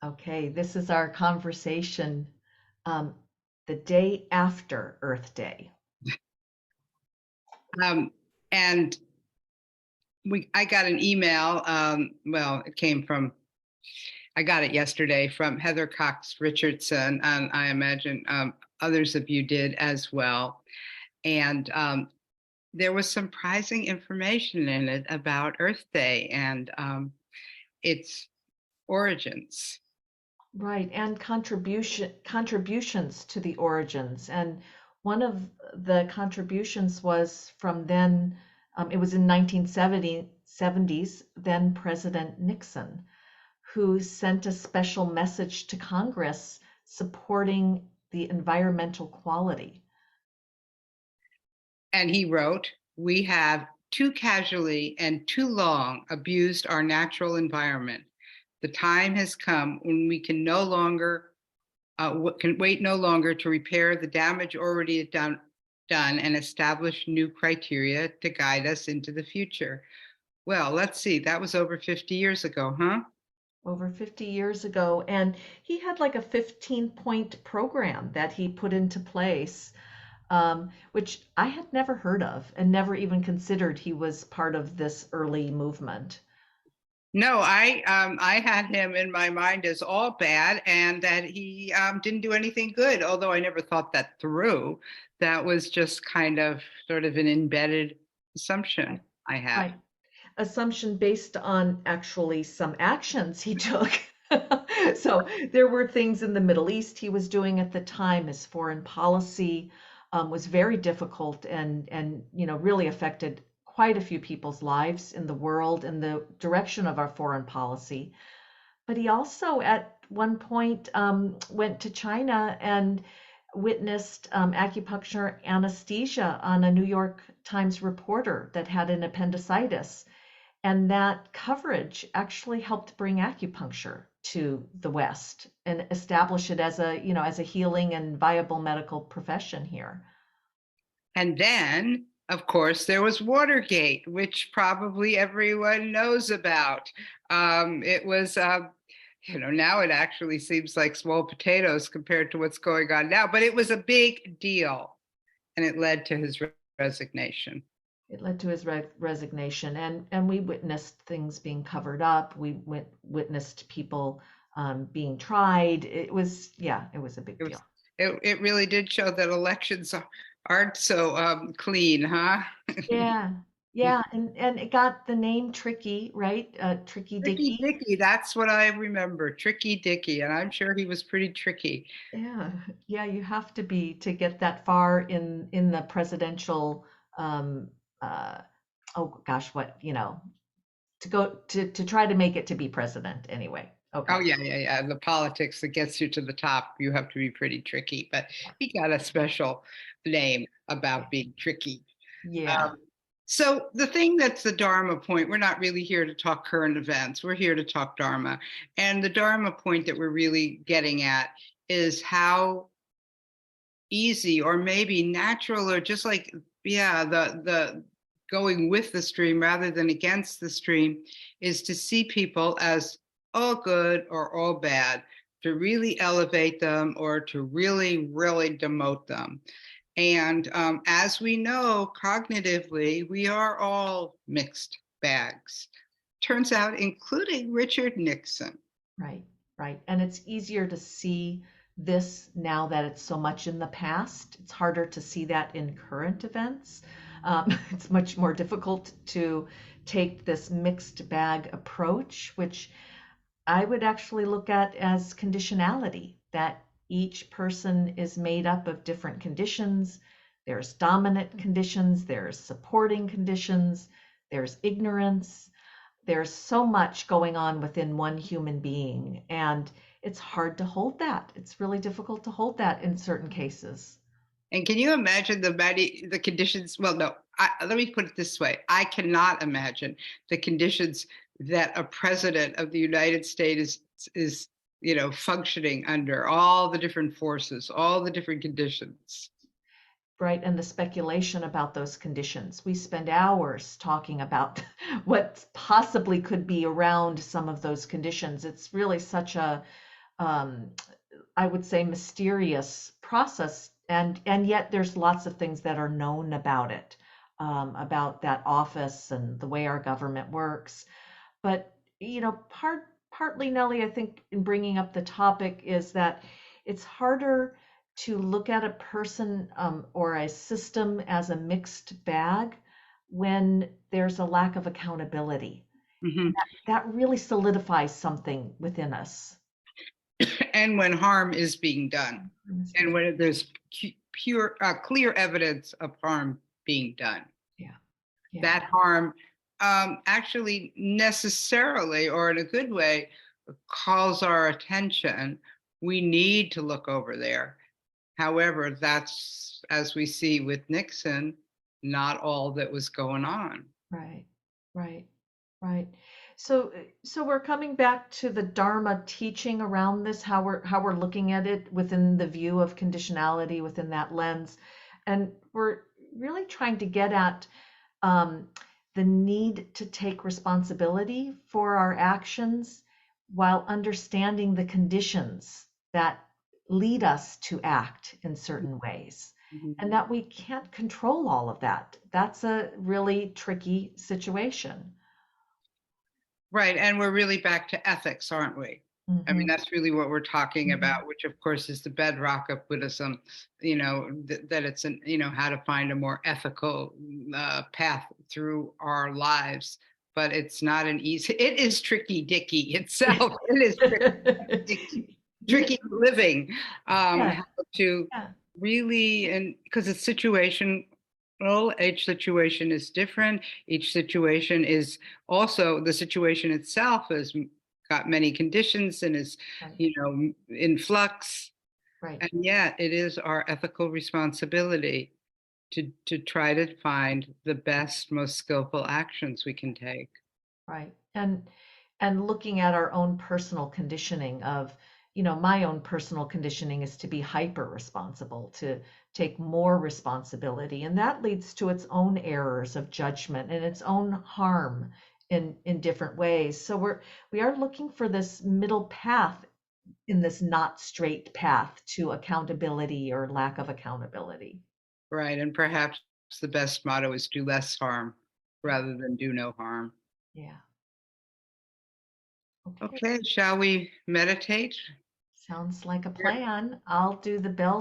Okay, this is our conversation um, the day after Earth Day. Um, and I got an email. Well, it came from, I got it yesterday from Heather Cox Richardson, and I imagine others of you did as well. And there was surprising information in it about Earth Day and its origins. Right, and contributions to the origins. And one of the contributions was from then, it was in 1970s, then President Nixon, who sent a special message to Congress supporting the environmental quality. And he wrote, "We have too casually and too long abused our natural environment. The time has come when we can no longer can wait no longer to repair the damage already done and establish new criteria to guide us into the future." Well, let's see. That was over 50 years ago, huh? Over 50 years ago. And he had like a 15-point program that he put into place, which I had never heard of and never even considered he was part of this early movement. No, I had him in my mind as all bad and that he didn't do anything good, although I never thought that through. That was just kind of sort of an embedded assumption Right. I had. Right. Assumption based on actually some actions he took. So there were things in the Middle East he was doing at the time. His foreign policy was very difficult and really affected quite a few people's lives in the world in the direction of our foreign policy. But he also at one point went to China and witnessed acupuncture anesthesia on a New York Times reporter that had an appendicitis. And that coverage actually helped bring acupuncture to the West and establish it as as a healing and viable medical profession here. And then, of course, there was Watergate, which probably everyone knows about. It was, now it actually seems like small potatoes compared to what's going on now, but it was a big deal, and it led to his resignation. It led to his resignation, and we witnessed things being covered up. We witnessed people being tried. It was a big It was, deal. it really did show that elections aren't so clean, huh? Yeah, yeah, and it got the name Tricky, right? Tricky Tricky Dicky. Dicky, that's what I remember. Tricky Dicky, and I'm sure he was pretty tricky. Yeah, yeah, you have to be to get that far in the presidential um uh oh gosh, to go to try to make it to be president anyway. Oh Okay. yeah, yeah, yeah. The politics that gets you to the top, you have to be pretty tricky. But he got a special name about being tricky. Yeah. Um, so the thing that's the Dharma point, we're not really here to talk current events. We're here to talk Dharma. And the Dharma point that we're really getting at is how easy or maybe natural or just like, yeah, the going with the stream rather than against the stream is to see people as all good or all bad, to really elevate them or to really, really demote them. And as we know, cognitively, we are all mixed bags. Turns out, including Richard Nixon. Right, right. And it's easier to see this now that it's so much in the past. It's harder to see that in current events. It's much more difficult to take this mixed bag approach, which I would actually look at as conditionality, that each person is made up of different conditions. There's dominant conditions, there's supporting conditions, there's ignorance. There's so much going on within one human being, and it's hard to hold that. It's really difficult to hold that in certain cases. And can you imagine the conditions? Well, no, let me put it this way. I cannot imagine the conditions that a president of the United States is, functioning under, all the different forces, all the different conditions. Right, and the speculation about those conditions. We spend hours talking about what possibly could be around some of those conditions. It's really such a um, I would say, mysterious process, and yet there's lots of things that are known about it, about that office and the way our government works. But partly, Nellie, I think in bringing up the topic is that it's harder to look at a person or a system as a mixed bag when there's a lack of accountability. Mhm. That really solidifies something within us. And when harm is being done, and when there's clear evidence of harm being done, Yeah, yeah, that harm actually necessarily, or in a good way, calls our attention. We need to look over there. However, that's, as we see with Nixon, not all that was going on. right, right, right. So we're coming back to the Dharma teaching around this, how we're looking at it within the view of conditionality within that lens, and we're really trying to get at um, the need to take responsibility for our actions while understanding the conditions that lead us to act in certain ways, Mhm. and that we can't control all of that. That's a really tricky situation. Right, and we're really back to ethics, aren't we? I mean, Hmm. that's really what we're talking Hmm. about, which of course is the bedrock of Buddhism, that it's how to find a more ethical path through our lives. But it's not an easy, it is tricky dicky itself. It is Yeah, tricky living, yeah, how to yeah, really, and because it's situation, well, each situation is different. Each situation is also, the situation itself has got many conditions and is, right, in flux. right. And yet it is our ethical responsibility to try to find the best, most skillful actions we can take. Right. And looking at our own personal conditioning of, my own personal conditioning is to be hyper responsible, to take more responsibility. And that leads to its own errors of judgment and its own harm in different ways. So we are looking for this middle path in this not straight path to accountability or lack of accountability. Right. And perhaps the best motto is do less harm rather than do no harm. Yeah. Okay. Okay, shall we meditate? Sounds like a plan. I'll do the bell